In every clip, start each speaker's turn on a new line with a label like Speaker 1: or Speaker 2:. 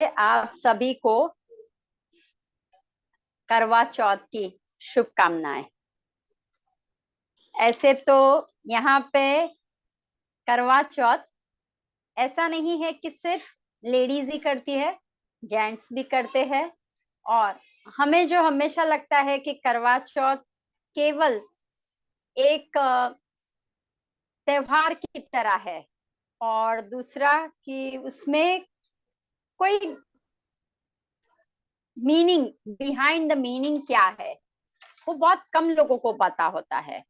Speaker 1: आप सभी को करवा चौथ की शुभकामनाएं। ऐसे तो यहाँ पे करवा चौथ ऐसा नहीं है कि सिर्फ लेडीज ही करती है, जेंट्स भी करते हैं। और हमें जो हमेशा लगता है कि करवा चौथ केवल एक त्योहार की तरह है, और दूसरा कि उसमें कोई मीनिंग, बिहाइंड द मीनिंग क्या है, वो बहुत कम लोगों को पता होता है।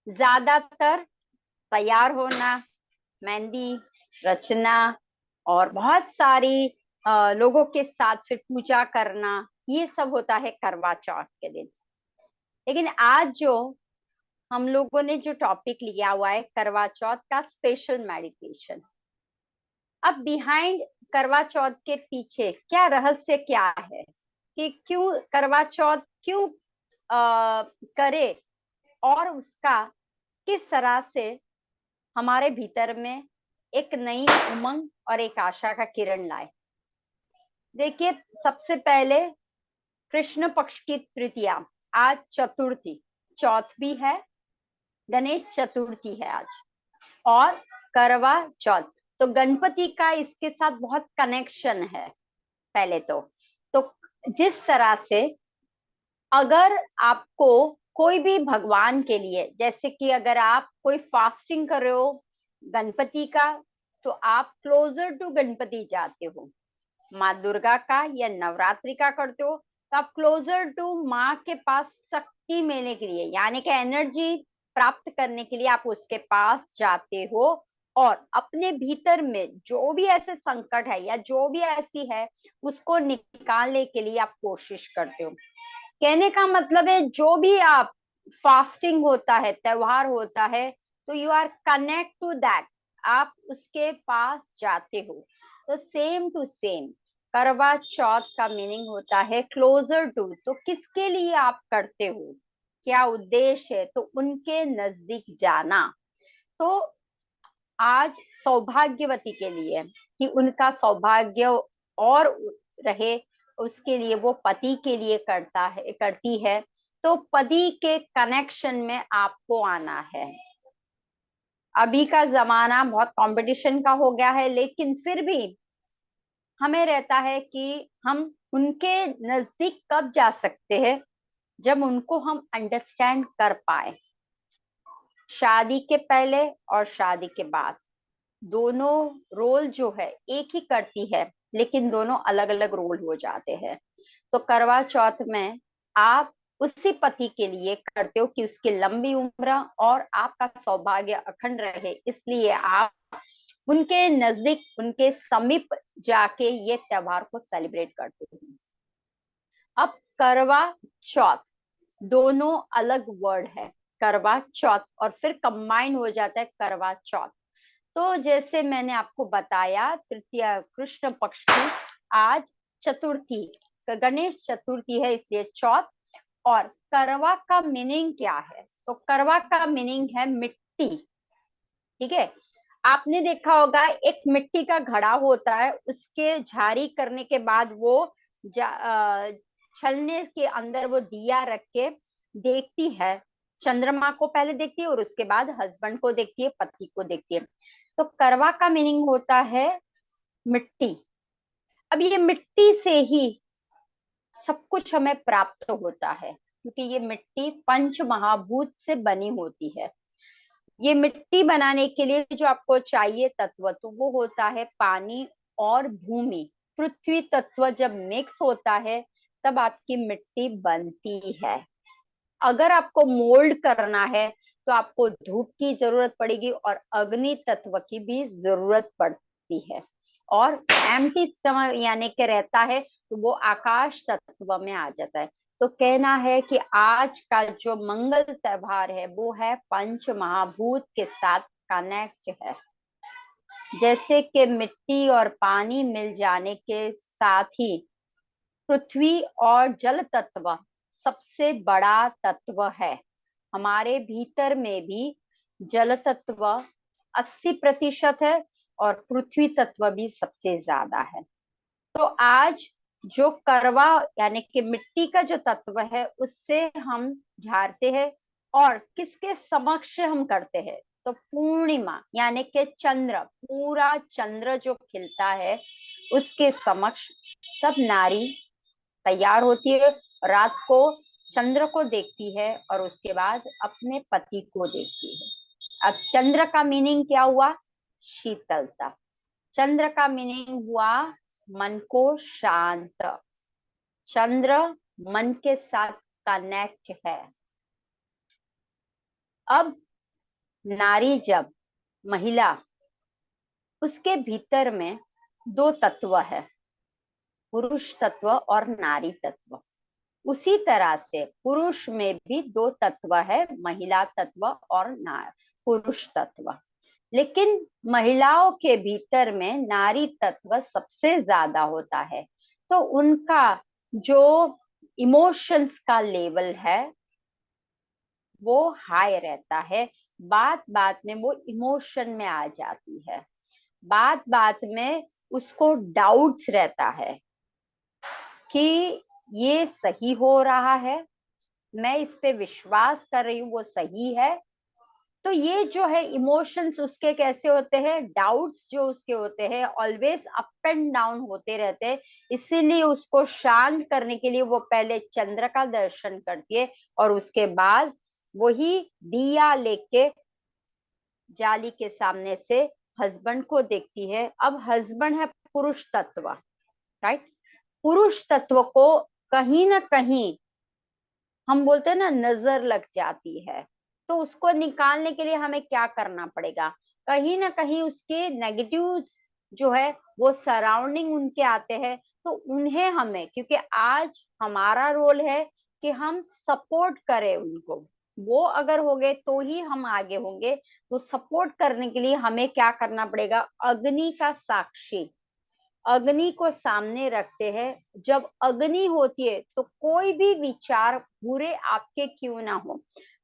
Speaker 1: ज्यादातर तैयार होना, मेहंदी रचना और बहुत सारी लोगों के साथ फिर पूजा करना, ये सब होता है करवा चौथ के दिन। लेकिन आज जो हम लोगों ने जो टॉपिक लिया हुआ है करवा चौथ का स्पेशल मेडिटेशन। अब बिहाइंड करवा चौथ के पीछे क्या रहस्य क्या है कि क्यों करवा चौथ क्यों करे, और उसका किस तरह से हमारे भीतर में एक नई उमंग और एक आशा का किरण लाए। देखिए, सबसे पहले कृष्ण पक्ष की तृतीया, आज चतुर्थी, चौथ भी है, गणेश चतुर्थी है आज, और करवा चौथ। तो गणपति का इसके साथ बहुत कनेक्शन है। पहले तो जिस तरह से अगर आपको कोई भी भगवान के लिए, जैसे कि अगर आप कोई फास्टिंग कर रहे हो गणपति का, तो आप क्लोजर टू गणपति जाते हो। माँ दुर्गा का या नवरात्रि का करते हो तो आप क्लोजर टू माँ के पास शक्ति मिलने के लिए, यानी कि एनर्जी प्राप्त करने के लिए आप उसके पास जाते हो, और अपने भीतर में जो भी ऐसे संकट है या जो भी ऐसी है उसको निकालने के लिए आप कोशिश करते हो। कहने का मतलब है, जो भी आप फास्टिंग होता है, त्योहार होता है, तो you are connect to that, आप उसके पास जाते हो। तो सेम टू सेम करवा चौथ का मीनिंग होता है क्लोजर टू। तो किसके लिए आप करते हो, क्या उद्देश्य है, तो उनके नजदीक जाना। तो आज सौभाग्यवती के लिए कि उनका सौभाग्य और रहे, उसके लिए वो पति के लिए करती है। तो पति के कनेक्शन में आपको आना है। अभी का जमाना बहुत कंपटीशन का हो गया है, लेकिन फिर भी हमें रहता है कि हम उनके नजदीक कब जा सकते हैं, जब उनको हम अंडरस्टैंड कर पाए। शादी के पहले और शादी के बाद दोनों रोल जो है एक ही करती है, लेकिन दोनों अलग अलग रोल हो जाते हैं। तो करवा चौथ में आप उसी पति के लिए करते हो कि उसकी लंबी उम्र और आपका सौभाग्य अखंड रहे, इसलिए आप उनके नजदीक, उनके समीप जाके ये त्योहार को सेलिब्रेट करते हो। अब करवा चौथ, दोनों अलग वर्ड है, करवा चौथ और फिर कंबाइन हो जाता है करवा चौथ। तो जैसे मैंने आपको बताया, तृतीया कृष्ण पक्ष की आज चतुर्थी, गणेश चतुर्थी है, इसलिए चौथ। और करवा का मीनिंग क्या है, तो करवा का मीनिंग है मिट्टी। ठीक है, आपने देखा होगा एक मिट्टी का घड़ा होता है, उसके झाड़ी करने के बाद वो छलने के अंदर वो दिया रख के देखती है, चंद्रमा को पहले देखती है और उसके बाद हस्बैंड को देखती है, पति को देखती है। तो करवा का मीनिंग होता है मिट्टी। अब ये मिट्टी से ही सब कुछ हमें प्राप्त होता है, क्योंकि ये मिट्टी पंच महाभूत से बनी होती है। ये मिट्टी बनाने के लिए जो आपको चाहिए तत्व, तो वो होता है पानी और भूमि। पृथ्वी तत्व जब मिक्स होता है तब आपकी मिट्टी बनती है। अगर आपको मोल्ड करना है तो आपको धूप की जरूरत पड़ेगी और अग्नि तत्व की भी जरूरत पड़ती है। और एम्प्टी स्टमक यानी कि रहता है, तो वो आकाश तत्व में आ जाता है। तो कहना है कि आज का जो मंगल त्योहार है वो है पंच महाभूत के साथ कनेक्ट है। जैसे कि मिट्टी और पानी मिल जाने के साथ ही पृथ्वी और जल तत्व सबसे बड़ा तत्व है। हमारे भीतर में भी जल तत्व 80% है और पृथ्वी तत्व भी सबसे ज्यादा है। तो आज जो करवा यानी कि मिट्टी का जो तत्व है उससे हम झाड़ते हैं, और किसके समक्ष हम करते हैं, तो पूर्णिमा यानी कि चंद्र, पूरा चंद्र जो खिलता है उसके समक्ष सब नारी तैयार होती है, रात को चंद्र को देखती है और उसके बाद अपने पति को देखती है। अब चंद्र का मीनिंग क्या हुआ, शीतलता। चंद्र का मीनिंग हुआ मन को शांत। चंद्र मन के साथ कनेक्ट है। अब नारी जब महिला, उसके भीतर में दो तत्व है, पुरुष तत्व और नारी तत्व। उसी तरह से पुरुष में भी दो तत्व है, महिला तत्व और पुरुष तत्व। लेकिन महिलाओं के भीतर में नारी तत्व सबसे ज्यादा होता है, तो उनका जो इमोशंस का लेवल है वो हाई रहता है। बात बात में वो इमोशन में आ जाती है, बात बात में उसको डाउट्स रहता है कि ये सही हो रहा है, मैं इस पे विश्वास कर रही हूँ वो सही है। तो ये जो है इमोशंस उसके कैसे होते हैं, डाउट्स जो उसके होते हैं ऑलवेज अप एंड डाउन होते रहते हैं। इसीलिए उसको शांत करने के लिए वो पहले चंद्र का दर्शन करती है और उसके बाद वही दिया लेके जाली के सामने से हस्बैंड को देखती है। अब हस्बैंड है पुरुष तत्व, राइट। पुरुष तत्व को कहीं ना कहीं हम बोलते हैं ना नजर लग जाती है, तो उसको निकालने के लिए हमें क्या करना पड़ेगा, कहीं ना कहीं उसके नेगेटिव जो है वो सराउंडिंग उनके आते हैं, तो उन्हें हमें, क्योंकि आज हमारा रोल है कि हम सपोर्ट करें उनको, वो अगर हो गए तो ही हम आगे होंगे। तो सपोर्ट करने के लिए हमें क्या करना पड़ेगा, अग्नि का साक्षी, अग्नि को सामने रखते हैं। जब अग्नि होती है तो कोई भी विचार बुरे आपके क्यों ना हो,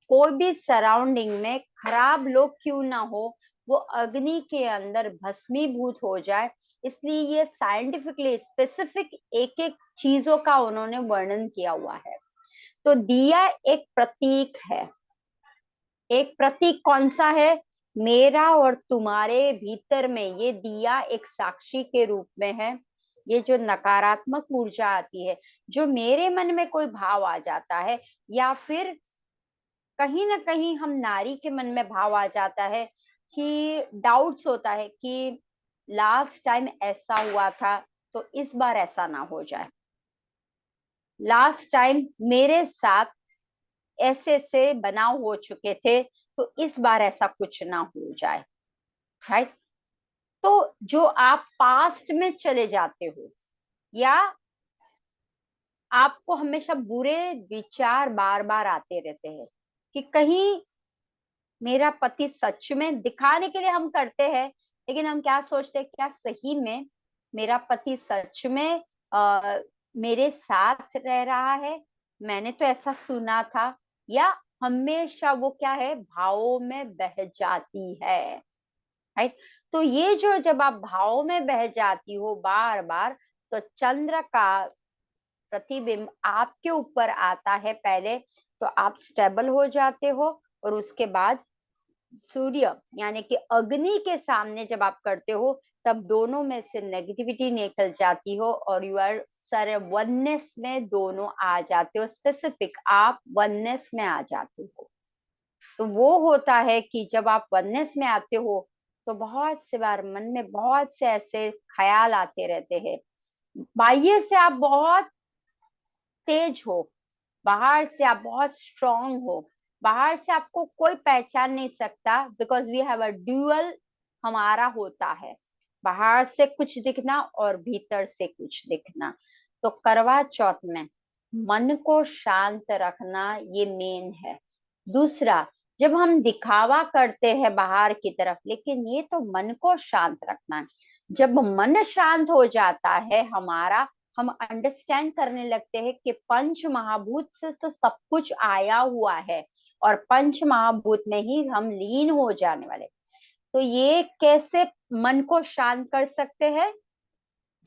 Speaker 1: कोई भी सराउंडिंग में खराब लोग क्यों ना हो, वो अग्नि के अंदर भस्मीभूत हो जाए। इसलिए ये साइंटिफिकली स्पेसिफिक एक एक चीजों का उन्होंने वर्णन किया हुआ है। तो दिया एक प्रतीक है। एक प्रतीक कौन सा है, मेरा और तुम्हारे भीतर में ये दिया एक साक्षी के रूप में है। ये जो नकारात्मक ऊर्जा आती है, जो मेरे मन में कोई भाव आ जाता है, या फिर कहीं ना कहीं हम नारी के मन में भाव आ जाता है कि डाउट्स होता है कि लास्ट टाइम ऐसा हुआ था तो इस बार ऐसा ना हो जाए, लास्ट टाइम मेरे साथ ऐसे से बनाव हो चुके थे तो इस बार ऐसा कुछ ना हो जाए, राइट। तो जो आप पास्ट में चले जाते हो, या आपको हमेशा बुरे विचार बार बार आते रहते हैं कि कहीं मेरा पति सच में, दिखाने के लिए हम करते हैं, लेकिन हम क्या सोचते हैं, क्या सही में मेरा पति सच में मेरे साथ रह रहा है, मैंने तो ऐसा सुना था। या हमेशा वो क्या है, भावों में बह जाती है, राइट। तो ये जो जब आप भाव में बह जाती हो बार बार, तो चंद्र का प्रतिबिंब आपके ऊपर आता है पहले, तो आप स्टेबल हो जाते हो। और उसके बाद सूर्य यानी कि अग्नि के सामने जब आप करते हो, तब दोनों में से नेगेटिविटी निकल जाती हो और यू आर सर वननेस में दोनों आ जाते हो, स्पेसिफिक आप वननेस में आ जाते हो। तो वो होता है कि जब आप वननेस में आते हो तो बहुत से बार मन में बहुत से ऐसे ख्याल आते रहते हैं। बाह्य से आप बहुत तेज हो, बाहर से आप बहुत स्ट्रांग हो, बाहर से आपको कोई पहचान नहीं सकता, because we have a dual हमारा होता है, बाहर से कुछ दिखना और भीतर से कुछ दिखना। तो करवा चौथ में मन को शांत रखना ये मेन है। दूसरा, जब हम दिखावा करते हैं बाहर की तरफ, लेकिन ये तो मन को शांत रखना है। जब मन शांत हो जाता है हमारा, हम अंडरस्टैंड करने लगते हैं कि पंच महाभूत से तो सब कुछ आया हुआ है और पंच महाभूत में ही हम लीन हो जाने वाले। तो ये कैसे मन को शांत कर सकते हैं,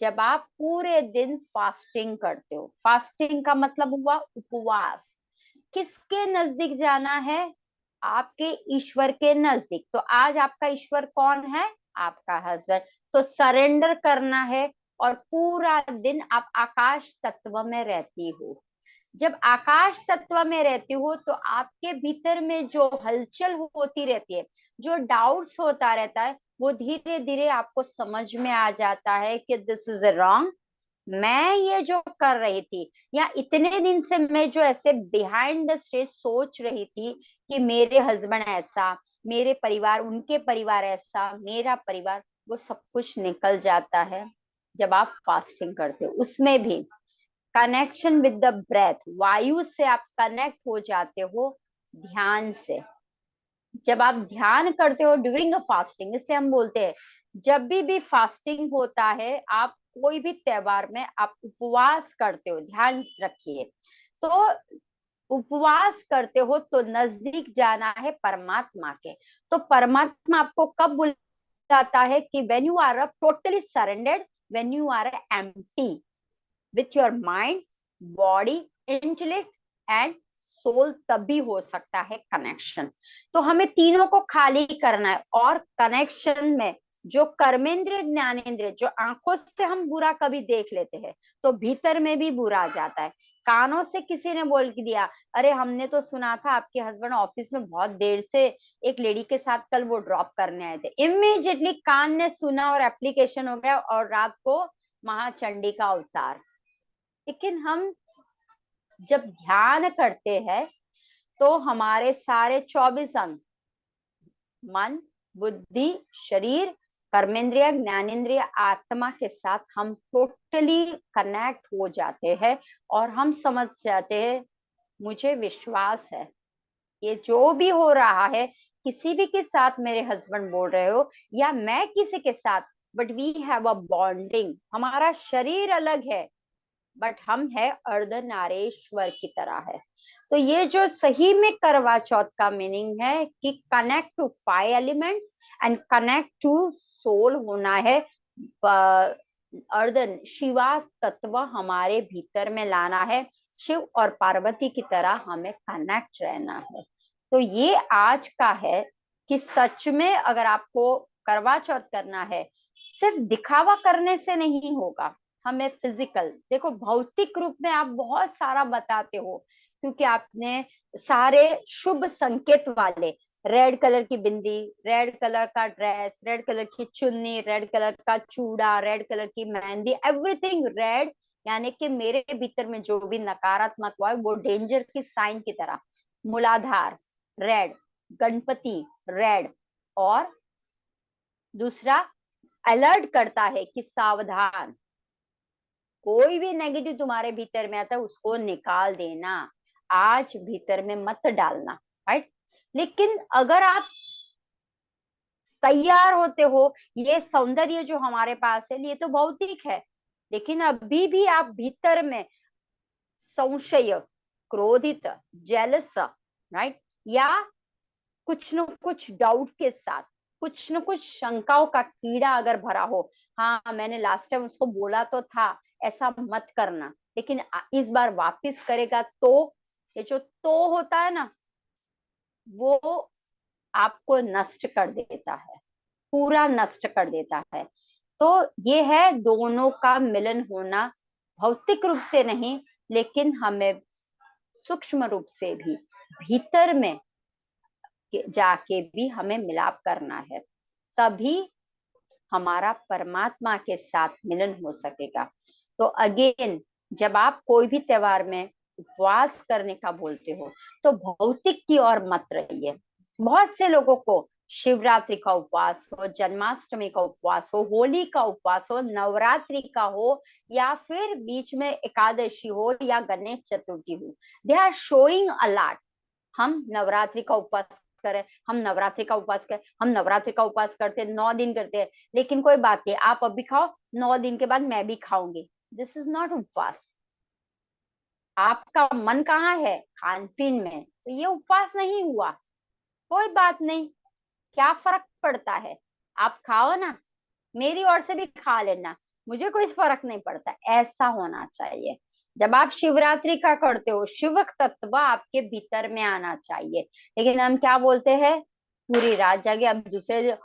Speaker 1: जब आप पूरे दिन फास्टिंग करते हो, फास्टिंग का मतलब हुआ उपवास। किसके नजदीक जाना है? आपके ईश्वर के नजदीक। तो आज आपका ईश्वर कौन है? आपका हस्बैंड। तो सरेंडर करना है, और पूरा दिन आप आकाश तत्व में रहती हो। जब आकाश तत्व में रहती हो तो आपके भीतर में जो हलचल होती रहती है, जो डाउट्स होता रहता है, वो धीरे धीरे आपको समझ में आ जाता है कि दिस इज रॉन्ग। मैं ये जो कर रही थी, या इतने दिन से मैं जो ऐसे बिहाइंड द स्टेज सोच रही थी कि मेरे हस्बैंड ऐसा, मेरे परिवार, उनके परिवार ऐसा, मेरा परिवार, वो सब कुछ निकल जाता है जब आप फास्टिंग करते हो। उसमें भी कनेक्शन विद द ब्रेथ, वायु से आप कनेक्ट हो जाते हो ध्यान से। जब आप ध्यान करते हो ड्यूरिंग अ फास्टिंग, इसलिए हम बोलते हैं जब भी फास्टिंग होता है, आप कोई भी त्योहार में आप उपवास करते हो, ध्यान रखिए। तो उपवास करते हो तो नजदीक जाना है परमात्मा के। तो परमात्मा आपको कब बुलाता है? कि when you are totally surrendered, when you are empty with your mind, body, intellect and soul, तभी हो सकता है कनेक्शन। तो हमें तीनों को खाली करना है। और कनेक्शन में जो कर्मेंद्रिय ज्ञानेंद्रिय, जो आंखों से हम बुरा कभी देख लेते हैं तो भीतर में भी बुरा आ जाता है। कानों से किसी ने बोल के दिया, अरे हमने तो सुना था आपके हस्बैंड ऑफिस में बहुत देर से एक लेडी के साथ कल वो ड्रॉप करने आए थे। इमीडिएटली कान ने सुना और एप्लीकेशन हो गया, और रात को महाचंडी का अवतार। लेकिन हम जब ध्यान करते हैं तो हमारे सारे 24 अंग, मन, बुद्धि, शरीर, कर्मेंद्रिय, ज्ञानेंद्रिय, आत्मा के साथ हम टोटली कनेक्ट हो जाते हैं। और हम समझ जाते हैं, मुझे विश्वास है ये जो भी हो रहा है, किसी भी के साथ मेरे हस्बैंड बोल रहे हो या मैं किसी के साथ, but we have a bonding. हमारा शरीर अलग है बट हम है अर्धनारेश्वर की तरह है। तो ये जो सही में करवा चौथ का मीनिंग है कि connect to 5 elements and connect to soul होना है। अर्धन शिवा तत्व हमारे भीतर में लाना है। शिव और पार्वती की तरह हमें कनेक्ट रहना है। तो ये आज का है कि सच में अगर आपको करवा चौथ करना है, सिर्फ दिखावा करने से नहीं होगा। हमें फिजिकल, देखो भौतिक रूप में आप बहुत सारा बताते हो, क्योंकि आपने सारे शुभ संकेत वाले, रेड कलर की बिंदी, रेड कलर का ड्रेस, रेड कलर की चुन्नी, रेड कलर का चूड़ा, रेड कलर की मेहंदी, एवरीथिंग रेड। यानी कि मेरे भीतर में जो भी नकारात्मक हुआ है वो डेंजर की साइन की तरह। मूलाधार रेड, गणपति रेड, और दूसरा अलर्ट करता है कि सावधान, कोई भी नेगेटिव तुम्हारे भीतर में आता है उसको निकाल देना, आज भीतर में मत डालना। राइट? लेकिन अगर आप तैयार होते हो, ये सौंदर्य जो हमारे पास है ये तो भौतिक है, लेकिन अभी भी आप भीतर में संशय, क्रोधित, जेलस, राइट, या कुछ न कुछ डाउट के साथ, कुछ न कुछ शंकाओं का कीड़ा अगर भरा हो, हाँ मैंने लास्ट टाइम उसको बोला तो था ऐसा मत करना, लेकिन इस बार वापस करेगा तो, ये जो तो होता है ना, वो आपको नष्ट कर देता है, पूरा नष्ट कर देता है। तो ये है दोनों का मिलन होना, भौतिक रूप से नहीं, लेकिन हमें सूक्ष्म रूप से भी भीतर में जाके भी हमें मिलाप करना है, तभी हमारा परमात्मा के साथ मिलन हो सकेगा। तो अगेन, जब आप कोई भी त्योहार में उपवास करने का बोलते हो तो भौतिक की ओर मत रहिए। बहुत से लोगों को शिवरात्रि का उपवास हो, जन्माष्टमी का उपवास हो, होली का उपवास हो, नवरात्रि का हो, या फिर बीच में एकादशी हो या गणेश चतुर्थी हो, they are showing a lot. हम नवरात्रि का उपवास करें, हम नवरात्रि का उपवास करें, हम नवरात्रि का उपवास करते हैं, 9 दिन करते हैं, लेकिन कोई बात नहीं, आप अभी खाओ, 9 दिन के बाद मैं भी खाऊंगी। दिस इज नॉट उपवास। आपका मन कहाँ है? खान पीन में, तो ये उपवास नहीं हुआ। कोई बात नहीं, क्या फर्क पड़ता है, आप खाओ ना, मेरी ओर से भी खा लेना, मुझे कोई फर्क नहीं पड़ता, ऐसा होना चाहिए। जब आप शिवरात्रि का करते हो, शिव तत्व आपके भीतर में आना चाहिए। लेकिन हम क्या बोलते हैं, पूरी रात जागे, अब दूसरे दिन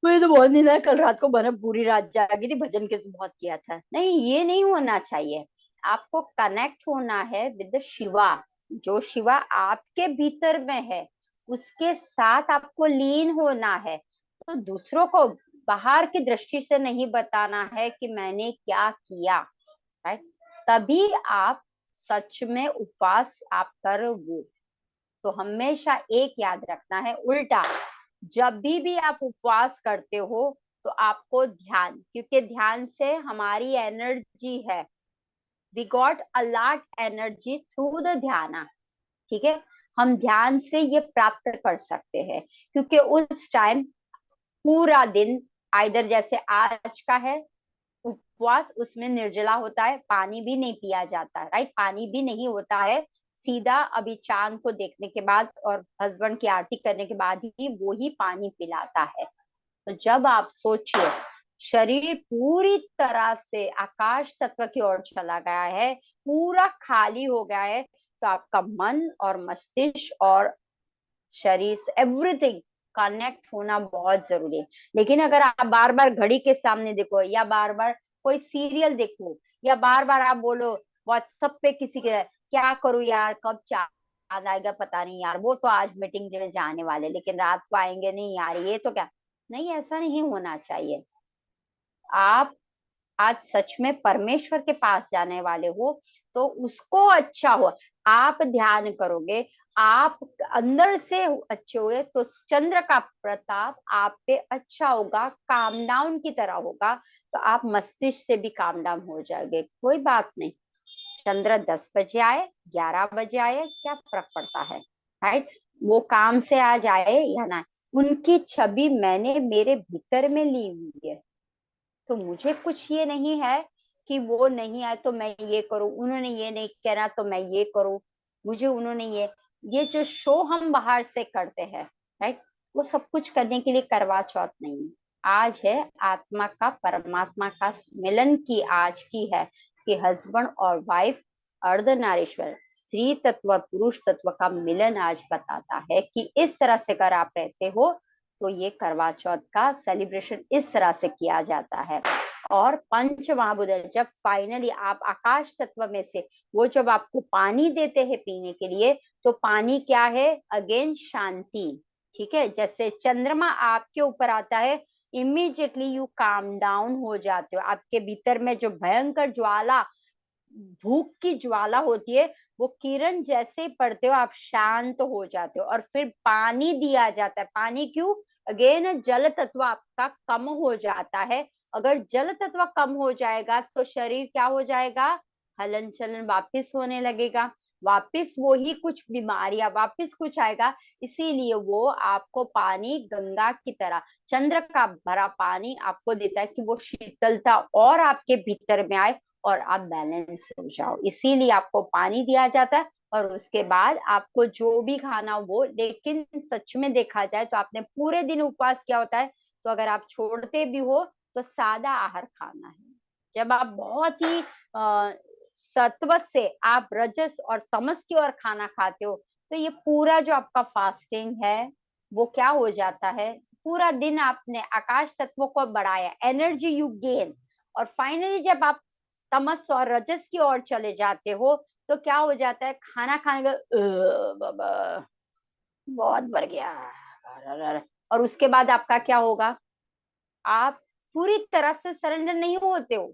Speaker 1: मुझे तो बहुत नींद है, कल रात को मैंने पूरी रात जागी थी, भजन के तो बहुत किया था। नहीं, ये नहीं होना चाहिए। आपको कनेक्ट होना है विद शिवा। जो शिवा आपके भीतर में है, उसके साथ आपको लीन होना है। तो दूसरों को बाहर की दृष्टि से नहीं बताना है कि मैंने क्या किया, राइट। तभी आप सच में उपवास आप करोगे। तो हमेशा एक याद रखना है, उल्टा जब भी आप उपवास करते हो, तो आपको ध्यान, क्योंकि ध्यान से हमारी एनर्जी है, we got a lot energy through the dhyan. ठीक है, हम ध्यान से ये प्राप्त कर सकते हैं, क्योंकि उस टाइम पूरा दिन, आइदर जैसे आज का है उपवास, उसमें निर्जला होता है, पानी भी नहीं पिया जाता, राइट, पानी भी नहीं होता है। सीधा अभी चांद को देखने के बाद और हस्बैंड की आरती करने के बाद ही वो ही पानी पिलाता है। तो जब आप सोचिए, शरीर पूरी तरह से आकाश तत्व की ओर चला गया है, पूरा खाली हो गया है, तो आपका मन और मस्तिष्क और शरीर, एवरीथिंग कनेक्ट होना बहुत जरूरी है। लेकिन अगर आप बार बार घड़ी के सामने देखो, या बार बार कोई सीरियल देखो, या बार बार आप बोलो व्हाट्सएप पे किसी के, क्या करूं यार, कब चांद आएगा पता नहीं यार, वो तो आज मीटिंग में जाने वाले लेकिन रात को आएंगे नहीं यार, ये तो क्या। नहीं, ऐसा नहीं होना चाहिए। आप आज सच में परमेश्वर के पास जाने वाले हो, तो उसको अच्छा हो, आप ध्यान करोगे, आप अंदर से अच्छे हुए, तो चंद्र का प्रताप आप पे अच्छा होगा, काम डाउन की तरह होगा। तो आप मस्तिष्क से भी काम डाउन हो जाएंगे, कोई बात नहीं। चंद्र 10 बजे आए, 11 बजे आए, क्या फर्क पड़ता है, राइट। वो काम से आ जाए या ना, उनकी छवि मैंने मेरे भीतर में ली हुई है। तो मुझे कुछ ये नहीं है कि वो नहीं आए तो मैं ये करूं, उन्होंने ये नहीं कहना तो मैं ये करूं, मुझे उन्होंने ये जो शो हम बाहर से करते हैं, राइट, वो सब कुछ करने के लिए करवा चौथ नहीं है। आज है आत्मा का परमात्मा का मिलन की, आज की है कि हस्बैंड और वाइफ, अर्धनारीश्वर, स्त्री तत्व पुरुष तत्व का मिलन आज बताता है कि इस तरह से अगर आप रहते हो, तो ये करवा चौथ का सेलिब्रेशन इस तरह से किया जाता है। और पंच महाभूत, जब फाइनली आप आकाश तत्व में से, वो जब आपको पानी देते हैं पीने के लिए, तो पानी क्या है, अगेन शांति। ठीक है, जैसे चंद्रमा आपके ऊपर आता है, इमीडिएटली यू काम डाउन हो जाते हो, आपके भीतर में जो भयंकर ज्वाला, भूख की ज्वाला होती है, वो किरण जैसे पड़ते हो आप शांत हो जाते हो। और फिर पानी दिया जाता है, पानी क्यों, अगेन जल तत्व आपका कम हो जाता है। अगर जल तत्व कम हो जाएगा तो शरीर क्या हो जाएगा, हलन चलन वापिस होने लगेगा, वापिस वो ही कुछ बीमारियां वापिस कुछ आएगा। इसीलिए वो आपको पानी गंगा की तरह, चंद्र का भरा पानी आपको देता है कि वो शीतलता और आपके भीतर में आए और आप बैलेंस हो जाओ, इसीलिए आपको पानी दिया जाता है। और उसके बाद आपको जो भी खाना वो, लेकिन सच में देखा जाए तो आपने पूरे दिन उपवास किया होता है, तो अगर आप छोड़ते भी हो तो सादा आहार खाना है। जब आप बहुत ही सत्व से आप रजस और तमस की ओर खाना खाते हो, तो ये पूरा जो आपका फास्टिंग है, वो क्या हो जाता है, पूरा दिन आपने आकाश तत्वों को बढ़ाया, एनर्जी यू गेन। और फाइनली जब आप तमस और रजस की ओर चले जाते हो, तो क्या हो जाता है, खाना खाने का बाबा बहुत बढ़ गया, और उसके बाद आपका क्या होगा, आप पूरी तरह से सरेंडर नहीं होते हो।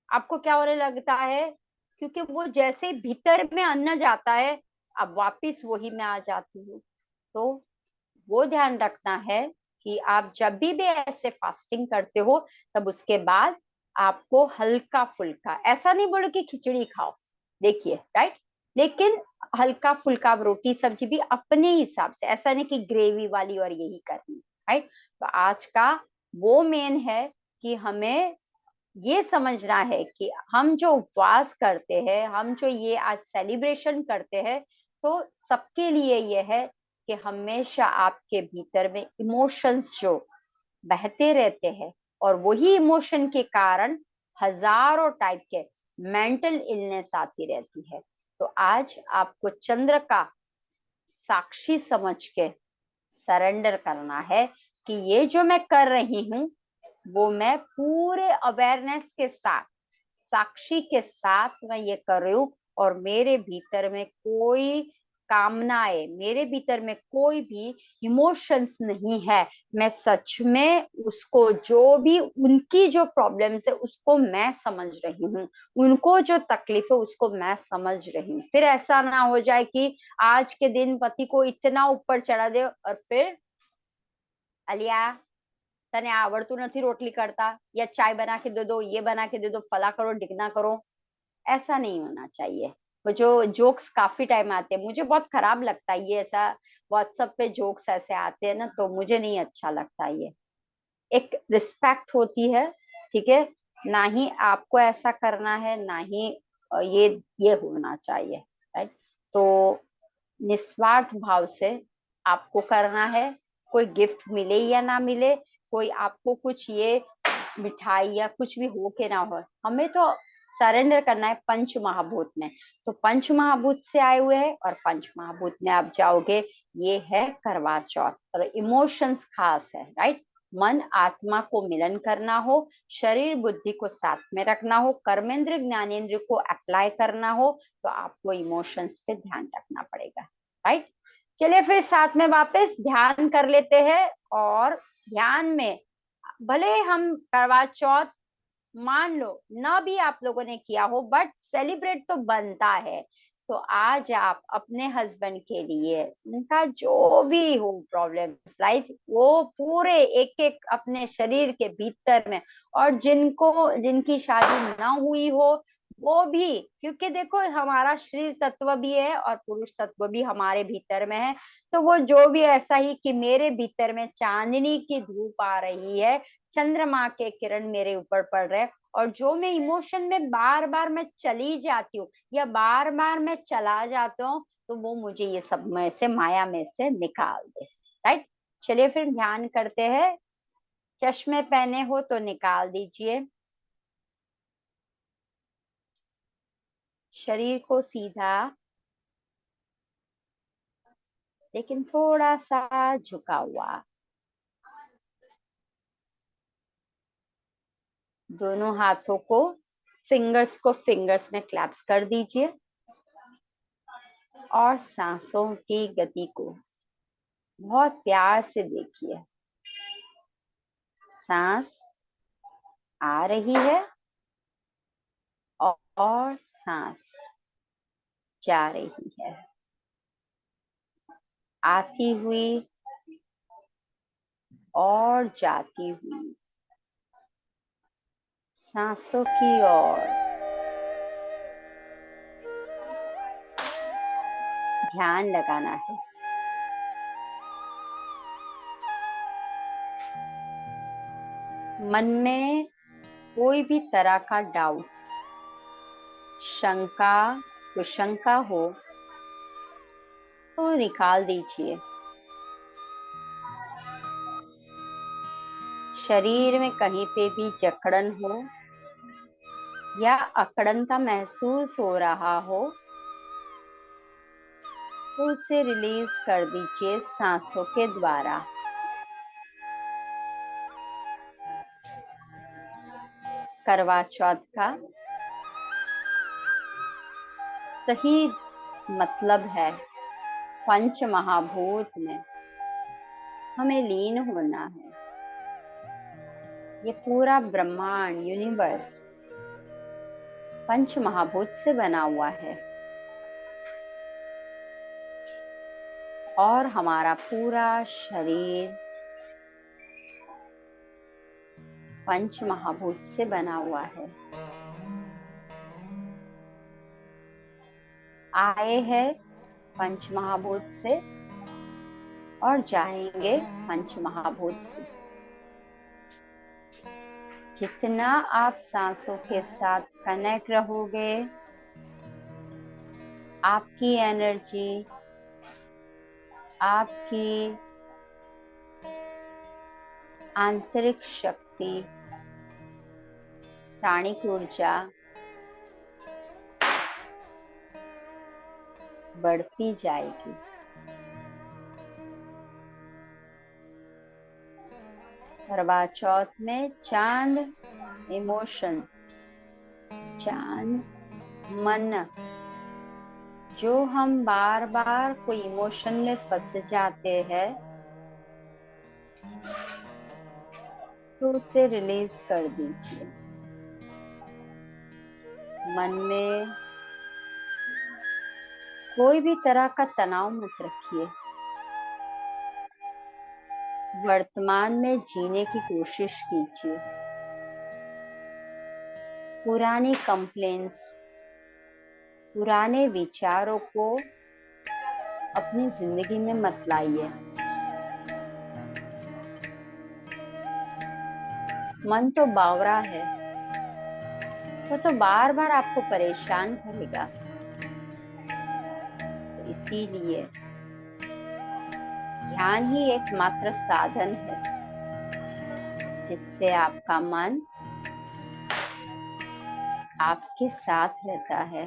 Speaker 1: आपको क्या होने लगता है, क्योंकि वो जैसे भीतर में अन्न जाता है, अब वापिस वही में आ जाती हूँ। तो वो ध्यान रखना है कि आप जब भी ऐसे फास्टिंग करते हो, तब उसके बाद आपको हल्का फुल्का, ऐसा नहीं बोलो कि खिचड़ी खाओ, देखिए, राइट, लेकिन हल्का फुल्का रोटी सब्जी भी अपने हिसाब से, ऐसा नहीं कि ग्रेवी वाली और यही करनी, राइट। तो आज का वो मेन है कि हमें ये समझना है कि हम जो उपवास करते हैं, हम जो ये आज सेलिब्रेशन करते हैं, तो सबके लिए ये है कि हमेशा आपके भीतर में इमोशंस जो बहते रहते हैं, और वही इमोशन के कारण हजारों टाइप के मेंटल इलनेस आती रहती है। तो आज आपको चंद्र का साक्षी समझ के सरेंडर करना है कि ये जो मैं कर रही हूँ वो मैं पूरे अवेयरनेस के साथ, साक्षी के साथ मैं ये कर रही हूँ, और मेरे भीतर में कोई कामनाएं, मेरे भीतर में कोई भी इमोशंस नहीं है। मैं सच में उसको, जो भी उनकी जो प्रॉब्लम्स है उसको मैं समझ रही हूँ, उनको जो तकलीफ है उसको मैं समझ रही हूँ। फिर ऐसा ना हो जाए कि आज के दिन पति को इतना ऊपर चढ़ा दे और फिर अलिया तने आवड़તું નથી रोटली करता, या चाय बना के दे दो, ये बना के दे दो, फला करो ढिकना करो। ऐसा नहीं होना चाहिए। वो जो जोक्स काफी टाइम आते हैं, मुझे बहुत खराब लगता है ये ऐसा, व्हाट्सएप पे जोक्स ऐसे आते हैं ना, तो मुझे नहीं अच्छा लगता ये। एक रिस्पेक्ट होती है, ठीक है, ना ही आपको ऐसा करना है, ना ही ये होना चाहिए, राइट। तो निस्वार्थ भाव से आपको करना है, कोई गिफ्ट मिले या ना मिले, कोई आपको कुछ ये मिठाई या कुछ भी हो के ना हो, हमें तो सरेंडर करना है पंच महाभूत में। तो पंच महाभूत से आए हुए हैं और पंच महाभूत में आप जाओगे, ये है करवा चौथ। और इमोशंस खास है, राइट। मन आत्मा को मिलन करना हो, शरीर बुद्धि को साथ में रखना हो, कर्मेंद्र ज्ञानेंद्र को अप्लाई करना हो, तो आपको इमोशंस पे ध्यान रखना पड़ेगा, राइट। चलिए फिर साथ में वापस ध्यान कर लेते हैं। और ध्यान में भले हम करवा चौथ मान लो ना भी आप लोगों ने किया हो, बट सेलिब्रेट तो बनता है। तो आज आप अपने हस्बैंड के लिए, उनका जो भी हो प्रॉब्लम्स, लाइक वो पूरे एक एक अपने शरीर के भीतर में, और जिनकी शादी ना हुई हो वो भी, क्योंकि देखो हमारा शरीर तत्व भी है और पुरुष तत्व भी हमारे भीतर में है। तो वो जो भी, ऐसा ही कि मेरे भीतर में चांदनी की धूप आ रही है, चंद्रमा के किरण मेरे ऊपर पड़ रहे, और जो मैं इमोशन में बार बार मैं चली जाती हूँ या बार बार मैं चला जाता हूँ, तो वो मुझे ये सब में से, माया में से निकाल दे, राइट। चलिए फिर ध्यान करते हैं। चश्मे पहने हो तो निकाल दीजिए। शरीर को सीधा, लेकिन थोड़ा सा झुका हुआ। दोनों हाथों को, फिंगर्स में क्लैप्स कर दीजिए, और सांसों की गति को बहुत प्यार से देखिए। सांस आ रही है और सांस जा रही है, आती हुई और जाती हुई सांसों की ओर ध्यान लगाना है। मन में कोई भी तरह का डाउट्स, शंका, कुशंका हो तो निकाल दीजिए। शरीर में कहीं पे भी जकड़न हो या अकड़नता महसूस हो रहा हो तो उसे रिलीज कर दीजिए सांसों के द्वारा। करवा चौथ का सही मतलब है पंच महाभूत में हमें लीन होना है। ये पूरा ब्रह्मांड, यूनिवर्स पंच महाभूत से बना हुआ है, और हमारा पूरा शरीर पंच महाभूत से बना हुआ है। आए हैं पंच महाभूत से और जाएंगे पंच महाभूत से। जितना आप सांसों के साथ कनेक्ट रहोगे, आपकी एनर्जी, आपकी आंतरिक शक्ति प्राणिक ऊर्जा बढ़ती जाएगी। करवा चौथ में चांद इमोशंस, चांद मन, जो हम बार बार कोई इमोशन में फंस जाते हैं तो उसे रिलीज कर दीजिए। मन में कोई भी तरह का तनाव मत रखिए। वर्तमान में जीने की कोशिश कीजिए। पुरानी कंप्लेंट्स, पुराने विचारों को अपनी जिंदगी में मत लाइए। मन तो बावरा है, वो तो बार बार आपको परेशान करेगा। तो इसीलिए ध्यान ही एकमात्र साधन है जिससे आपका मन आपके साथ रहता है।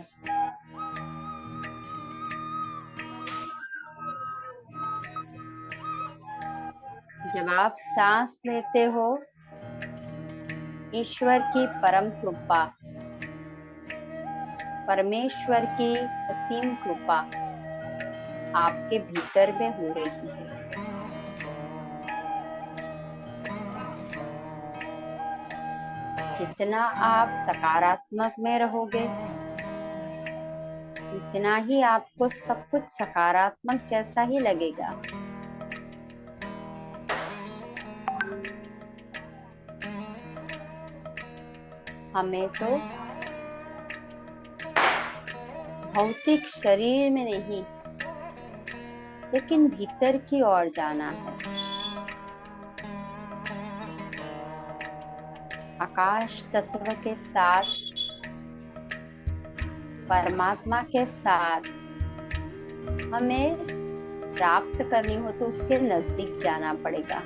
Speaker 1: जब आप सांस लेते हो, ईश्वर की परम कृपा, परमेश्वर की असीम कृपा आपके भीतर में हो रही है। जितना आप सकारात्मक में रहोगे, उतना ही आपको सब कुछ सकारात्मक जैसा ही लगेगा। हमें तो भौतिक शरीर में नहीं, लेकिन भीतर की ओर जाना है। आकाश तत्व के साथ, परमात्मा के साथ हमें प्राप्त करनी हो तो उसके नजदीक जाना पड़ेगा।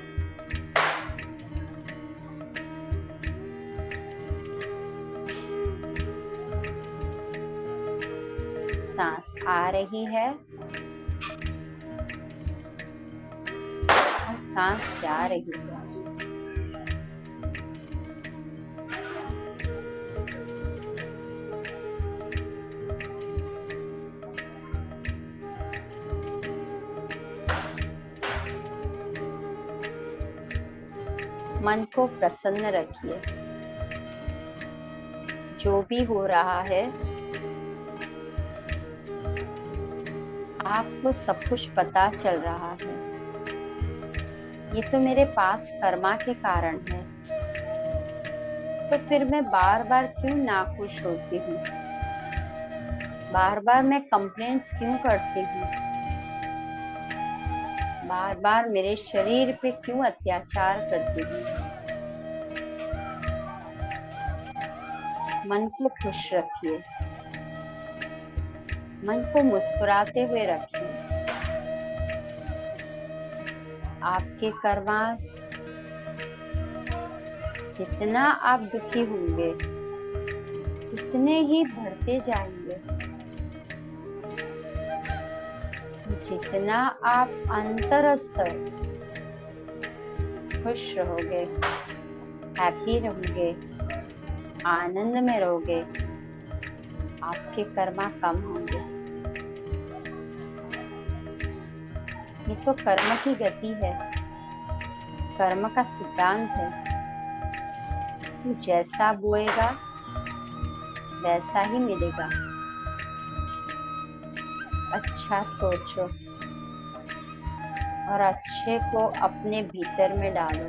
Speaker 1: सांस आ रही है और सांस जा रही है। मन को प्रसन्न रखिए। जो भी हो रहा है, आपको सब कुछ पता चल रहा है। ये तो मेरे पास कर्मा के कारण है, तो फिर मैं बार बार क्यों नाखुश होती हूँ? बार बार मैं कंप्लेंट्स क्यों करती हूँ? बार बार मेरे शरीर पे क्यों अत्याचार करती हूँ? मन को खुश रखिए, मन को मुस्कुराते हुए रखिए। आपके कर्मास, जितना आप दुखी होंगे उतने ही बढ़ते जाएंगे। जितना आप अंतरस्थ खुश रहोगे, हैप्पी रहोगे, आनंद में रहोगे, आपके कर्मा कम होंगे। ये तो कर्म की गति है, कर्म का सिद्धांत है। तू जैसा बोएगा वैसा ही मिलेगा। अच्छा सोचो और अच्छे को अपने भीतर में डालो।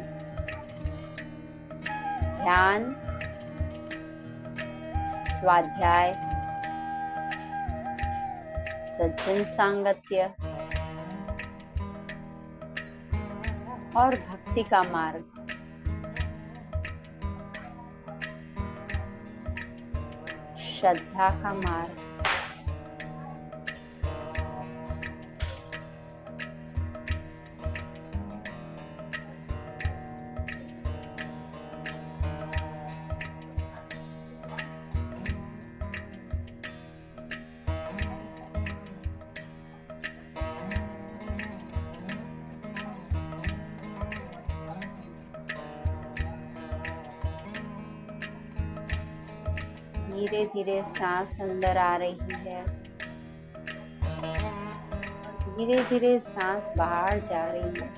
Speaker 1: ध्यान, स्वाध्याय, सज्जन सांगत्य और भक्ति का मार्ग, श्रद्धा का मार्ग, धीरे धीरे सांस अंदर आ रही है, धीरे धीरे सांस बाहर जा रही है।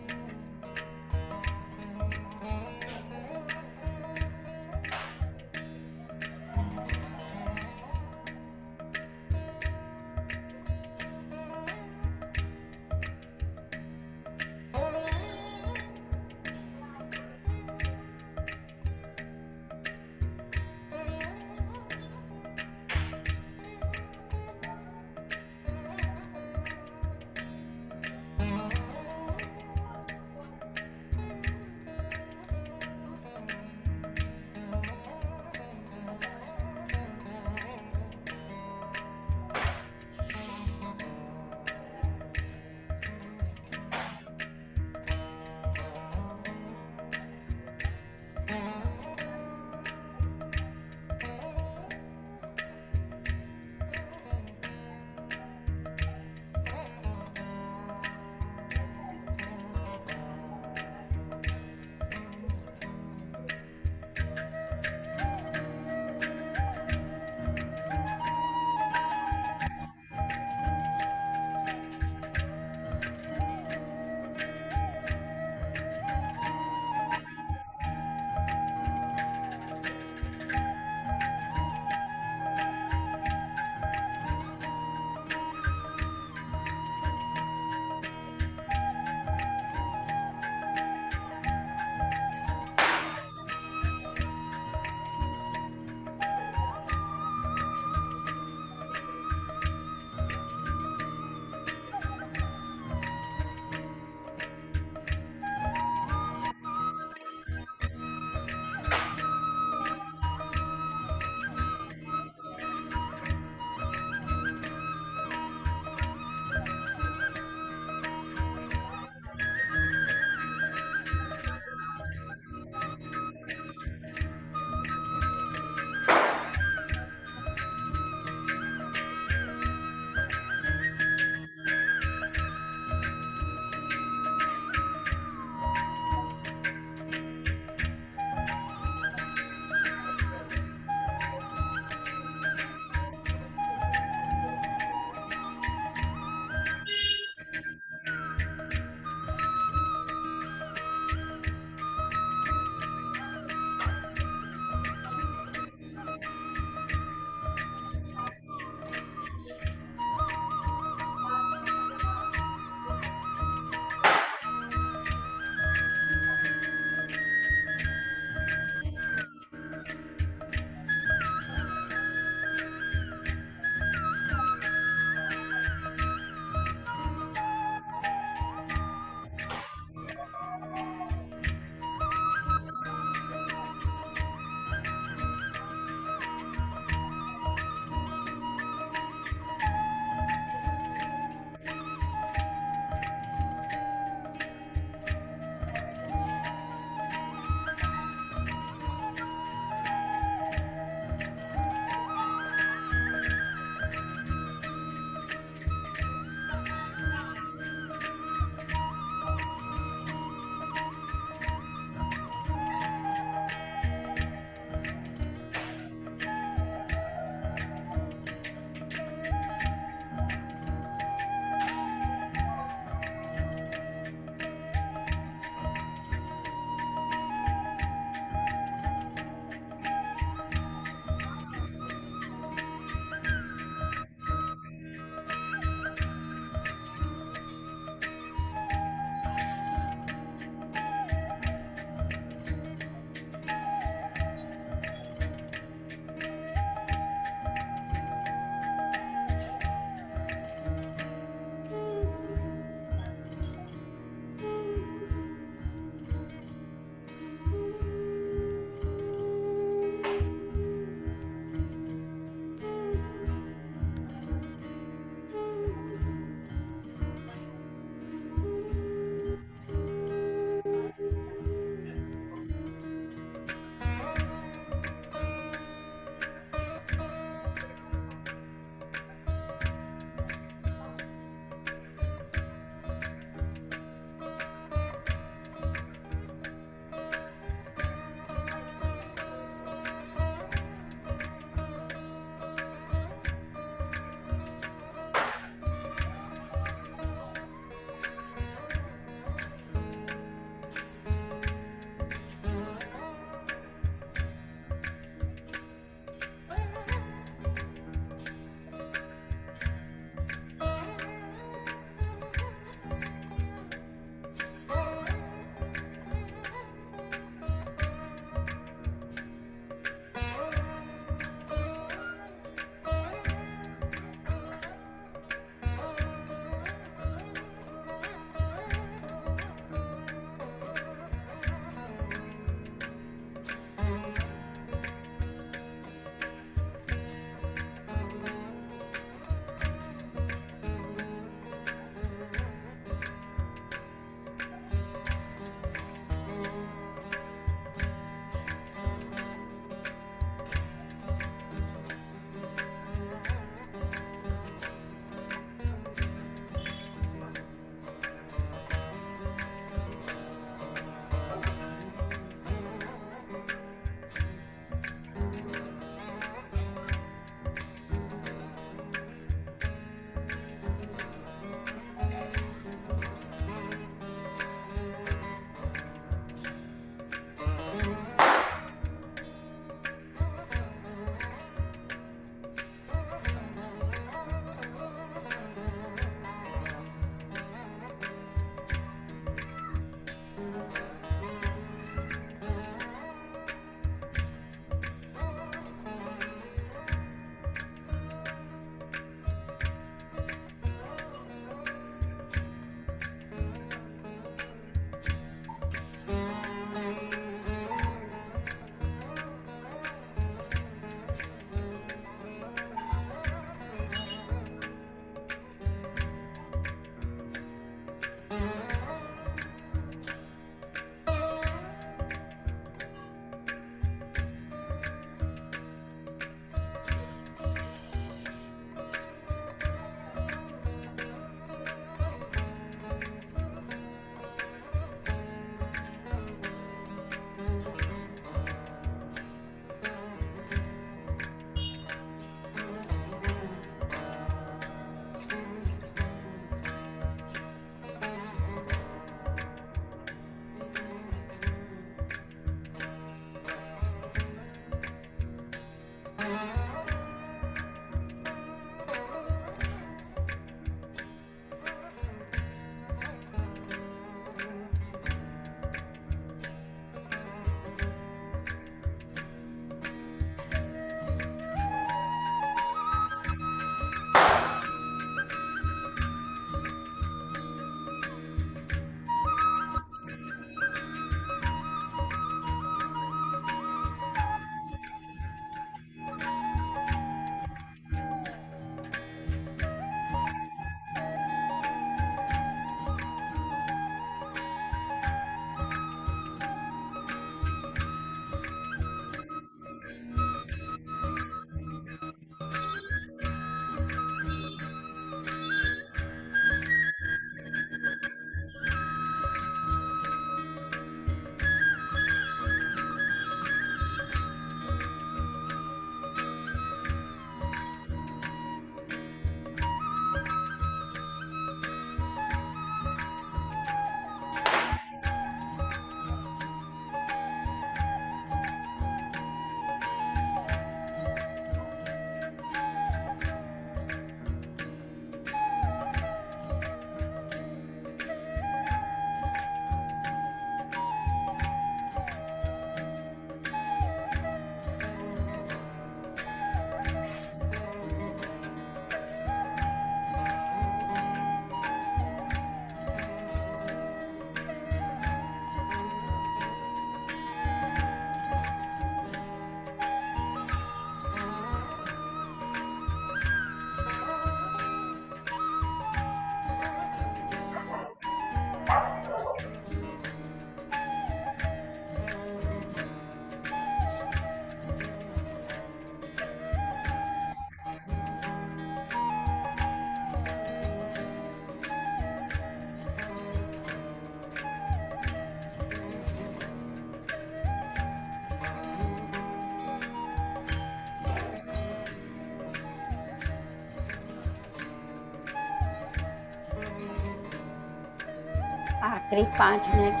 Speaker 1: आखिरी 5 मिनट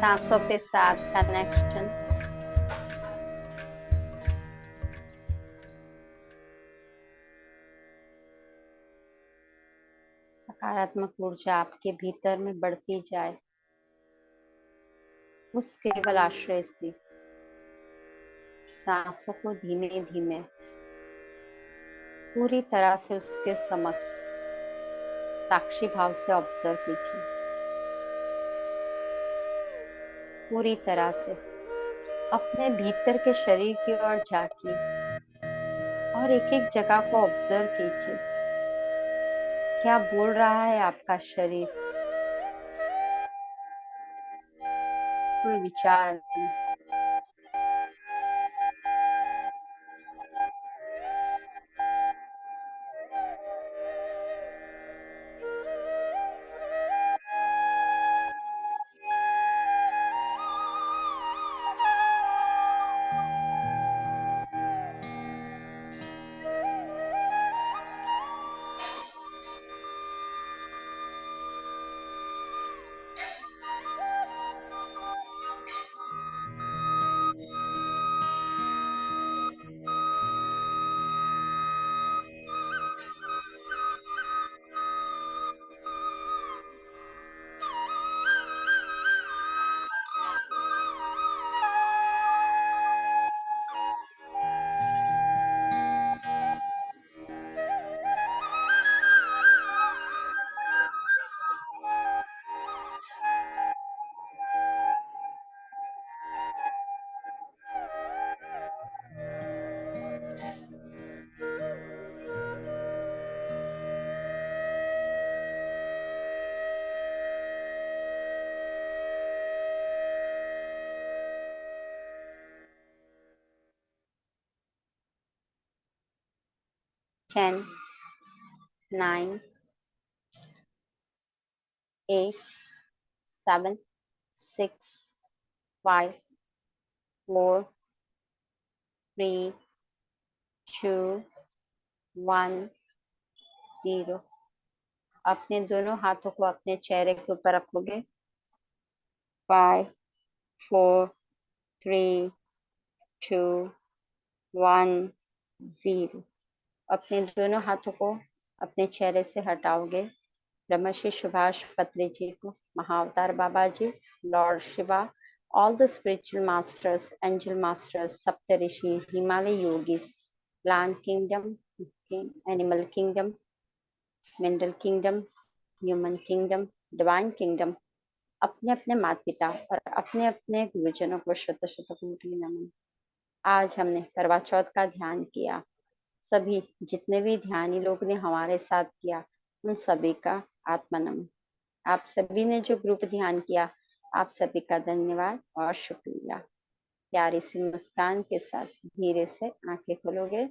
Speaker 1: सांसों के साथ कनेक्शन। सकारात्मक ऊर्जा आपके भीतर में बढ़ती जाए, उस केवल आश्रय से सांसों को धीमे धीमे पूरी तरह से उसके समक्ष साक्षी भाव से ऑब्जर्व कीजिए। पूरी तरह से अपने भीतर के शरीर की ओर झांकिए और एक एक जगह को ऑब्जर्व कीजिए। क्या बोल रहा है आपका शरीर? कोई विचार नहीं। टेन, 9, 8, 7, 6, 5, 4, 3, 2, 1, 0। अपने दोनों हाथों को अपने चेहरे के ऊपर रखोगे। 5, 4, 3, 2, 1, 0। अपने दोनों हाथों को अपने चेहरे से हटाओगे। ब्रह्मश्री सुभाष पत्री जी को, Mahavatar Baba ji, lord Shiva, all the spiritual masters, angel masters, saptarishi, Himalaya yogis, plant kingdom, animal kingdom, mineral kingdom, human kingdom, divine kingdom, अपने अपने माता पिता और अपने अपने गुरुजनों को शत शत कोटि नमन। आज हमने करवा चौथ का ध्यान किया। सभी जितने भी ध्यानी लोग ने हमारे साथ किया, उन सभी का आत्मा नमन। आप सभी ने जो ग्रुप ध्यान किया, आप सभी का धन्यवाद और शुक्रिया। प्यारी सी मुस्कान के साथ धीरे से आंखें खोलोगे।